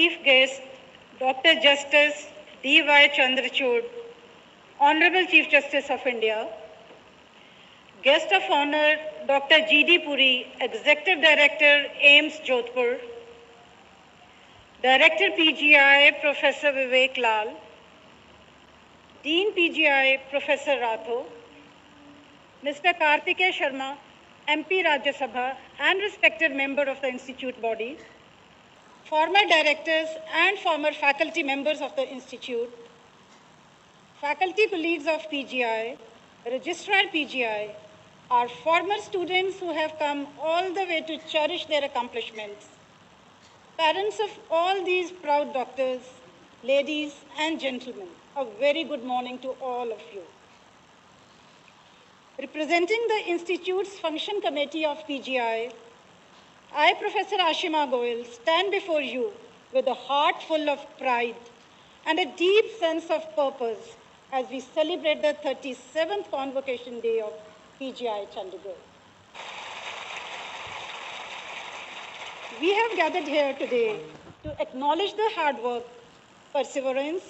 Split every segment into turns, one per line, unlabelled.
Chief Guest, Dr. Justice D.Y Chandrachud, Honorable Chief Justice of India, Guest of Honor, Dr. G.D. Puri, Executive Director, AIIMS, Jodhpur, Director PGI, Professor Vivek Lal, Dean PGI, Professor Ratho, Mr. Kartikeya Sharma, MP Rajya Sabha and respected member of the Institute body, former directors and former faculty members of the Institute, faculty colleagues of PGI, Registrar PGI, our former students who have come all the way to cherish their accomplishments, parents of all these proud doctors, ladies and gentlemen, a very good morning to all of you. Representing the Institute's Function Committee of PGI, I, Professor Ashima Goyal, stand before you with a heart full of pride and a deep sense of purpose as we celebrate the 37th Convocation Day of PGI Chandigarh. We have gathered here today to acknowledge the hard work, perseverance,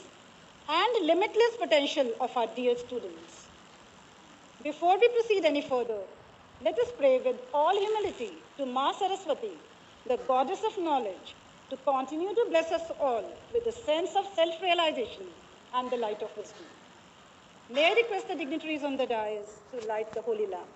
and limitless potential of our dear students. Before we proceed any further, let us pray with all humility to Ma Saraswati, the goddess of knowledge, to continue to bless us all with a sense of self-realization and the light of wisdom. May I request the dignitaries on the dais to light the holy lamp.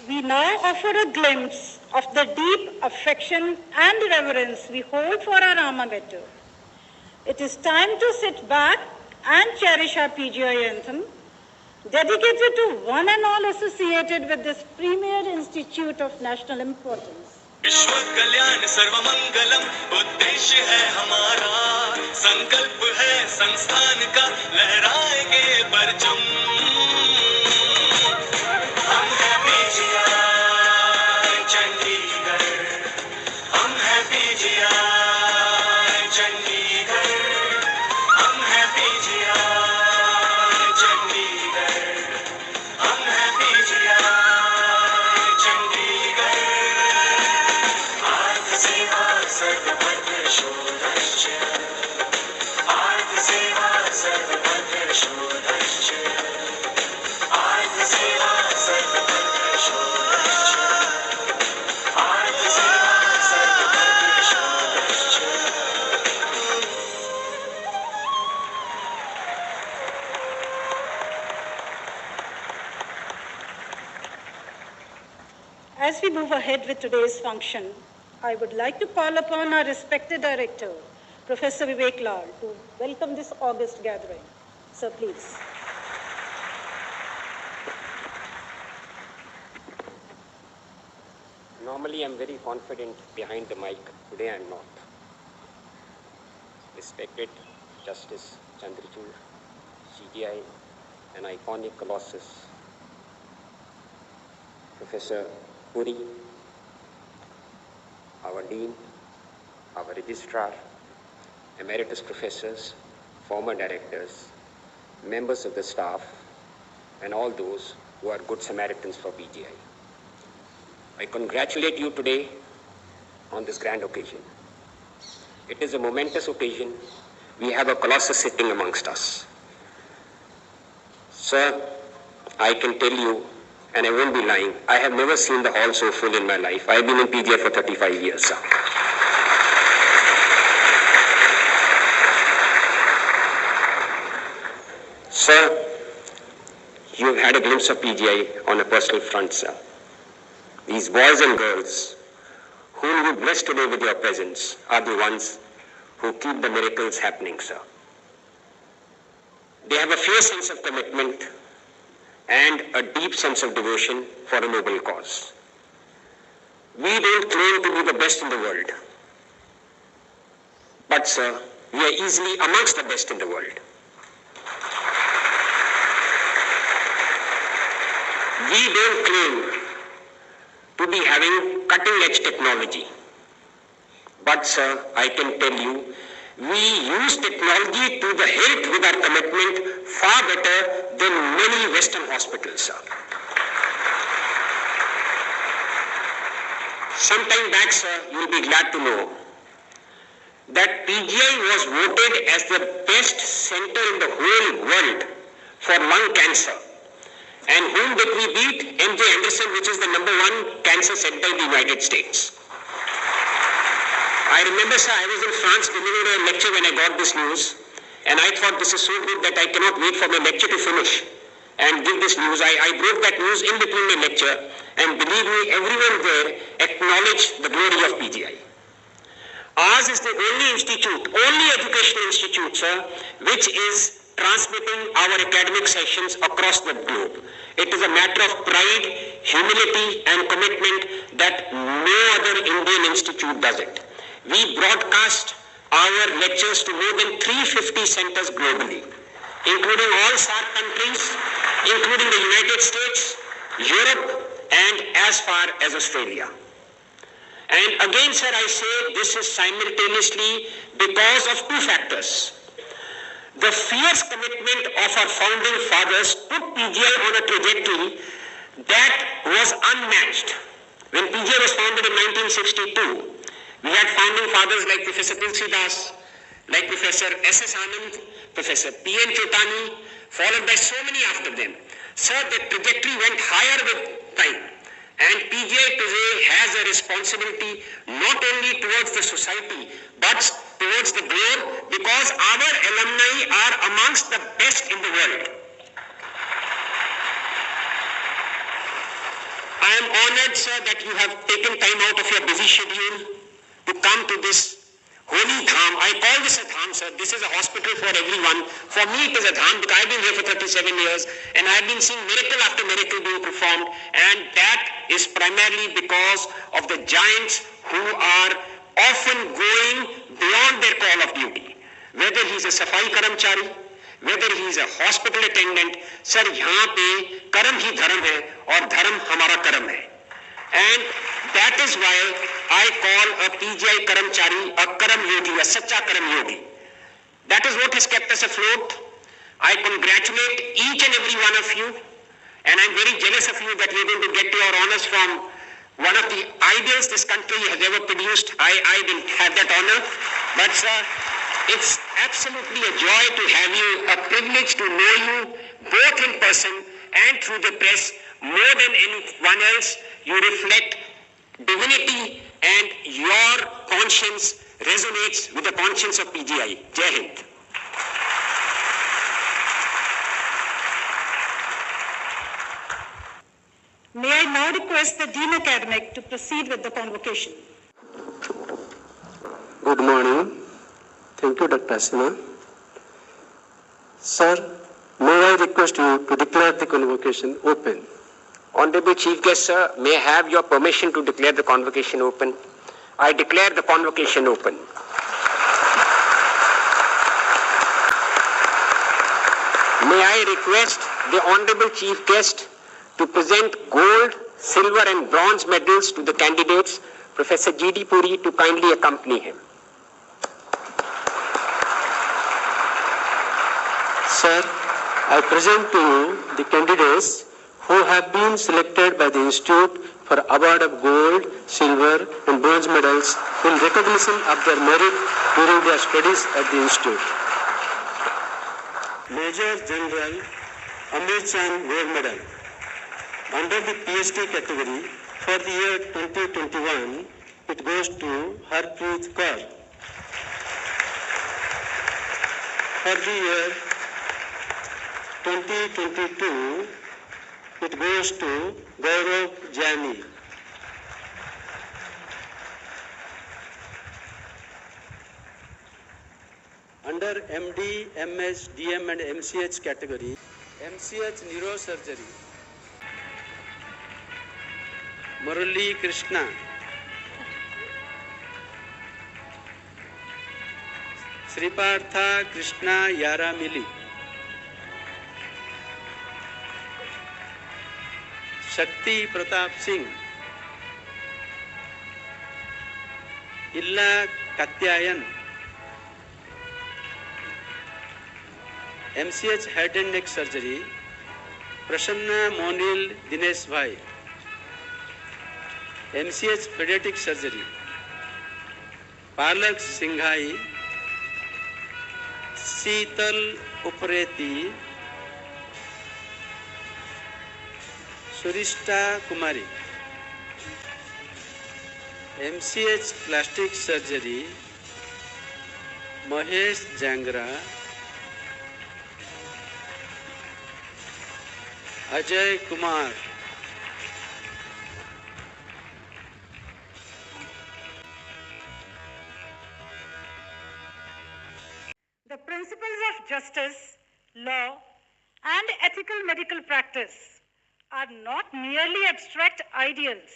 We now offer a glimpse of the deep affection and reverence we hold for our alma mater. It is time to sit back and cherish our PGI anthem, dedicated to one and all associated with this premier institute of national importance.
विश्व कल्याण सर्वमंगलम उद्देश्य है हमारा, संकल्प है संस्थान का, लहराएंगे परचम। हम हैं पीजीआई चंडीगढ़, हम हैं पीजीआई चंडीगढ़, हम हैं पीजीआई चंडीगढ़, हम हैं पीजीआई चंडीगढ़। सेवा सर्वभद्र शोधश्च, आर्थ सेवा सर्वभद्र शोधश्च, आर्थ सेवा सर्वभद्र शोधश्च, आर्थ सेवा सर्वभद्र शोधश्च।
As we move ahead with today's function, I would like to call upon our respected director, Professor Vivek Lal, to welcome this august gathering. Sir, please.
Normally, I'm very confident behind the mic. Today, I'm not. Respected Justice Chandrachud, CGI, an iconic colossus, Professor Puri, our Dean, our Registrar, Emeritus Professors, former Directors, members of the staff, and all those who are good Samaritans for PGI. I congratulate you today on this grand occasion. It is a momentous occasion. We have a colossus sitting amongst us. Sir, I can tell you, and I won't be lying, I have never seen the hall so full in my life. I have been in PGI for 35 years, sir. Sir, you have had a glimpse of PGI on a personal front, sir. These boys and girls whom you bless today with your presence are the ones who keep the miracles happening, sir. They have a fierce sense of commitment and a deep sense of devotion for a noble cause. We don't claim to be the best in the world, but sir, we are easily amongst the best in the world. We don't claim to be having cutting-edge technology, but sir, I can tell you, we use technology to the hilt with our commitment far better than many Western hospitals, sir. Sometime back, sir, you will be glad to know that PGI was voted as the best center in the whole world for lung cancer. And whom did we beat? MJ Anderson, which is the #1 cancer center in the United States. I remember, sir, I was in France delivering a lecture when I got this news, and I thought this is so good that I cannot wait for my lecture to finish and give this news. I broke that news in between my lecture, and believe me, everyone there acknowledged the glory of PGI. Ours is the only institute, only educational institute, sir, which is transmitting our academic sessions across the globe. It is a matter of pride, humility, and commitment that no other Indian institute does it. We broadcast our lectures to more than 350 centers globally, including all SAARC countries, including the United States, Europe, and as far as Australia. And again, sir, I say this is simultaneously because of two factors. The fierce commitment of our founding fathers put PGI on a trajectory that was unmatched. When PGI was founded in 1962, we had founding fathers like Professor Tulsidas, like Professor S.S. Anand, Professor P.N. Chotani, followed by so many after them. Sir, the trajectory went higher with time. And PGI today has a responsibility not only towards the society, but towards the globe, because our alumni are amongst the best in the world. I am honored, sir, that you have taken time out of your busy schedule to come to this holy dham. I call this a dham, sir. This is a hospital for everyone. For me, it is a dham because I've been here for 37 years and I've been seeing miracle after miracle being performed, and that is primarily because of the giants who are often going beyond their call of duty. Whether he's a safai karamchari, whether he's a hospital attendant, sir, यहाँ पे कर्म ही धर्म है और धर्म हमारा कर्म है. And that is why I call a PGI Karamchari a Karam Yogi, a Sacha Karam Yogi. That is what has kept us afloat. I congratulate each and every one of you, and I'm very jealous of you that you're going to get your honors from one of the ideals this country has ever produced. I didn't have that honor, but sir, it's absolutely a joy to have you, a privilege to know you both in person and through the press. More than anyone else, you reflect divinity and your conscience resonates with the conscience of PGI. Jai Hind.
May I now request the Dean Academic to proceed with the convocation.
Good morning. Thank you, Dr. Asima. Sir, may I request you to declare the convocation open?
Honorable Chief Guest, sir, may I have your permission to declare the convocation open? I declare the convocation open. May I request the Honorable Chief Guest to present gold, silver and bronze medals to the candidates, Professor G.D. Puri, to kindly accompany him.
Sir, I present to you the candidates who have been selected by the Institute for award of gold, silver and bronze medals in recognition of their merit during their studies at the Institute. Major General Amit Chand Gold Medal. Under the PhD category for the year 2021, it goes to Harpreet Kaur. For the year 2022, it goes to Gaurav Jani. Under MD, MS, DM and MCH category, MCH Neurosurgery, Murali Krishna. Sripartha Krishna Yaramili. Shakti Pratap Singh. Illa Katyayan. MCH Head and Neck Surgery, Prasanna Monil Dinesh Bhai. MCH Pediatric Surgery, Palak Singhai, Sheetal Upreti, Surishta Kumari. MCH Plastic Surgery, Mahesh Jangra, Ajay Kumar.
The principles of justice, law, and ethical medical practice are not merely abstract ideals,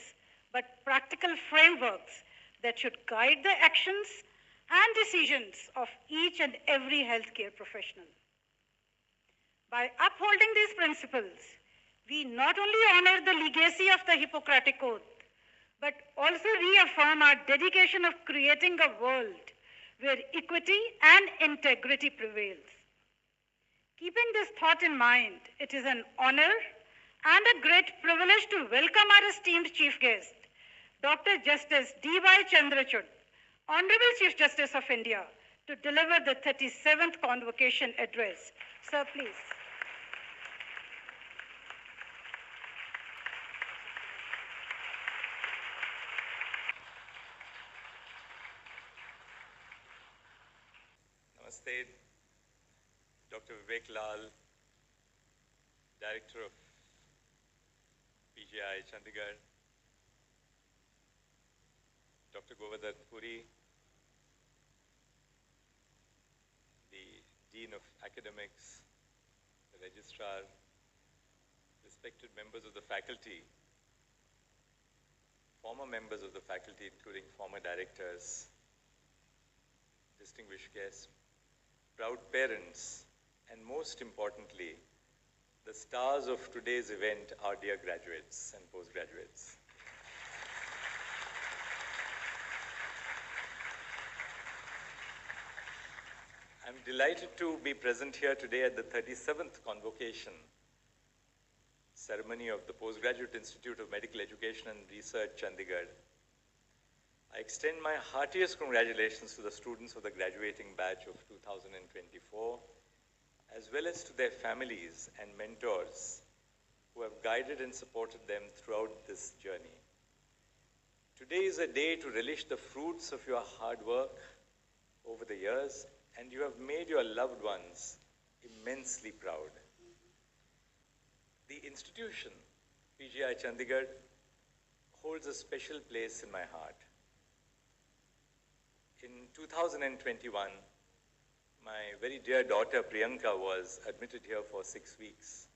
but practical frameworks that should guide the actions and decisions of each and every healthcare professional. By upholding these principles, we not only honor the legacy of the Hippocratic Oath, but also reaffirm our dedication of creating a world where equity and integrity prevails. Keeping this thought in mind, it is an honor and a great privilege to welcome our esteemed Chief Guest, Dr. Justice D.Y Chandrachud, Honorable Chief Justice of India, to deliver the 37th Convocation Address. Sir, please.
Namaste, Dr. Vivek Lal, Director of PGI Chandigarh, Dr. Govardhan Puri, the Dean of Academics, the Registrar, respected members of the faculty, former members of the faculty, including former directors, distinguished guests, proud parents, and most importantly, the stars of today's event, our dear graduates and postgraduates. I'm delighted to be present here today at the 37th Convocation ceremony of the Postgraduate Institute of Medical Education and Research, Chandigarh. I extend my heartiest congratulations to the students of the graduating batch of 2024, as well as to their families and mentors who have guided and supported them throughout this journey. Today is a day to relish the fruits of your hard work over the years, and you have made your loved ones immensely proud. The institution, PGI Chandigarh, holds a special place in my heart. In 2021, my very dear daughter Priyanka was admitted here for 6 weeks.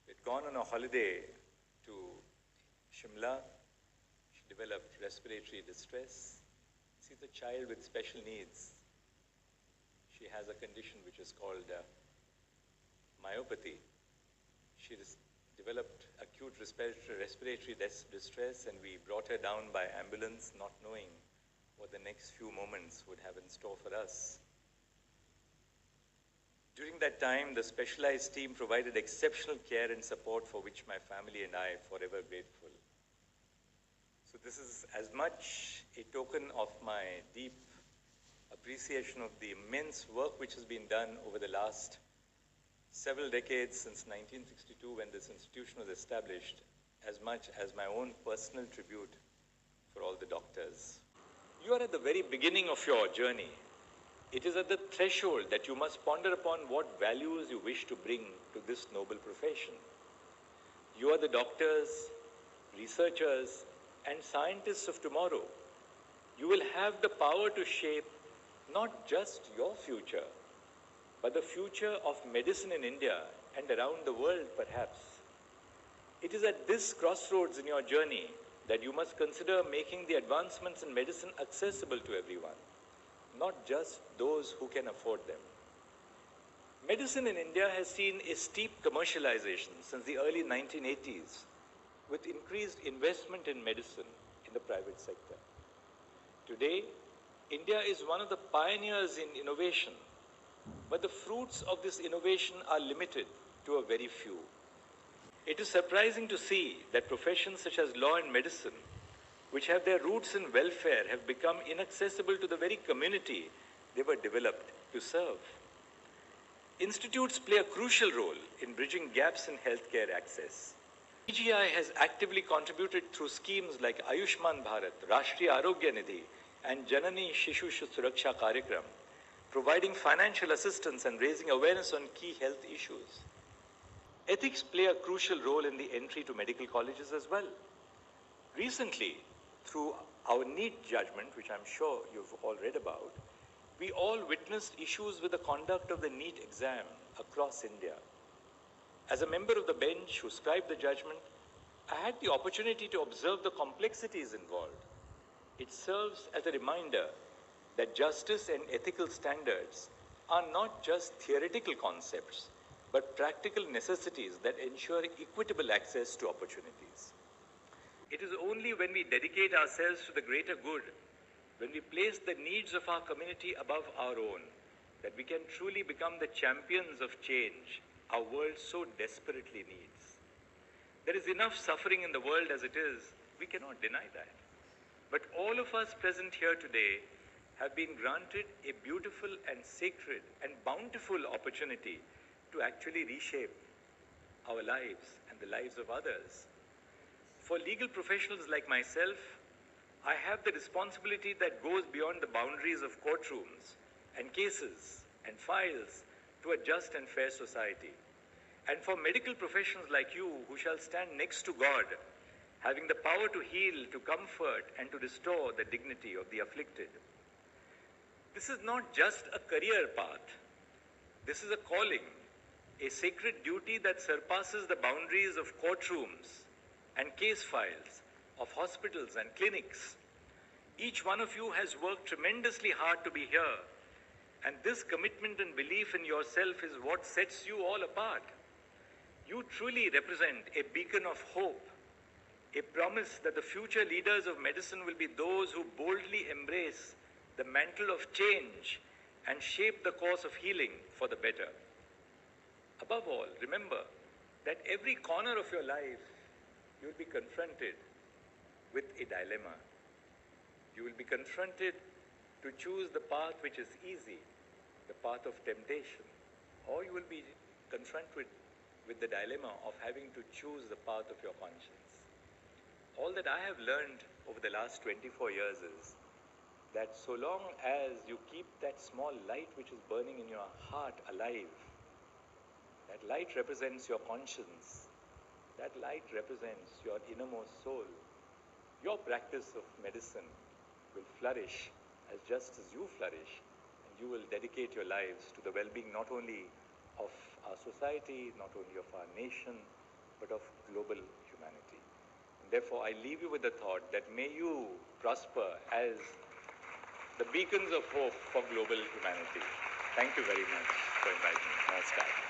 We'd gone on a holiday to Shimla. She developed respiratory distress. She's a child with special needs. She has a condition which is called myopathy. She developed acute respiratory distress, and we brought her down by ambulance, not knowing what the next few moments would have in store for us. During that time, the specialized team provided exceptional care and support, for which my family and I are forever grateful. So this is as much a token of my deep appreciation of the immense work which has been done over the last several decades since 1962, when this institution was established, as much as my own personal tribute for all the doctors. You are at the very beginning of your journey. It is at the threshold that you must ponder upon what values you wish to bring to this noble profession. You are the doctors, researchers, and scientists of tomorrow. You will have the power to shape not just your future, but the future of medicine in India and around the world, perhaps. It is at this crossroads in your journey that you must consider making the advancements in medicine accessible to everyone, not just those who can afford them. Medicine in India has seen a steep commercialization since the early 1980s, with increased investment in medicine in the private sector. Today, India is one of the pioneers in innovation, but the fruits of this innovation are limited to a very few. It is surprising to see that professions such as law and medicine, which have their roots in welfare, have become inaccessible to the very community they were developed to serve. Institutes play a crucial role in bridging gaps in healthcare access. PGI has actively contributed through schemes like Ayushman Bharat, Rashtriya Arogya Nidhi, and Janani Shishu Suraksha Karyakram, providing financial assistance and raising awareness on key health issues. Ethics play a crucial role in the entry to medical colleges as well. Recently, through our NEET judgment, which I'm sure you've all read about, we all witnessed issues with the conduct of the NEET exam across India. As a member of the bench who scribed the judgment, I had the opportunity to observe the complexities involved. It serves as a reminder that justice and ethical standards are not just theoretical concepts, but practical necessities that ensure equitable access to opportunities. It is only when we dedicate ourselves to the greater good, when we place the needs of our community above our own, that we can truly become the champions of change our world so desperately needs. There is enough suffering in the world as it is, we cannot deny that. But all of us present here today have been granted a beautiful and sacred and bountiful opportunity to actually reshape our lives and the lives of others. For legal professionals like myself, I have the responsibility that goes beyond the boundaries of courtrooms and cases and files to a just and fair society. And for medical professionals like you who shall stand next to God, having the power to heal, to comfort, and to restore the dignity of the afflicted. This is not just a career path. This is a calling, a sacred duty that surpasses the boundaries of courtrooms and case files, of hospitals and clinics. Each one of you has worked tremendously hard to be here, and this commitment and belief in yourself is what sets you all apart. You truly represent a beacon of hope, a promise that the future leaders of medicine will be those who boldly embrace the mantle of change and shape the course of healing for the better. Above all, remember that every corner of your life, you will be confronted with a dilemma. You will be confronted to choose the path which is easy, the path of temptation, or you will be confronted with the dilemma of having to choose the path of your conscience. All that I have learned over the last 24 years is that so long as you keep that small light which is burning in your heart alive, that light represents your conscience, that light represents your innermost soul, your practice of medicine will flourish as just as you flourish, and you will dedicate your lives to the well-being not only of our society, not only of our nation, but of global humanity. And therefore, I leave you with the thought that may you prosper as the beacons of hope for global humanity. Thank you very much for inviting me. Namaskar.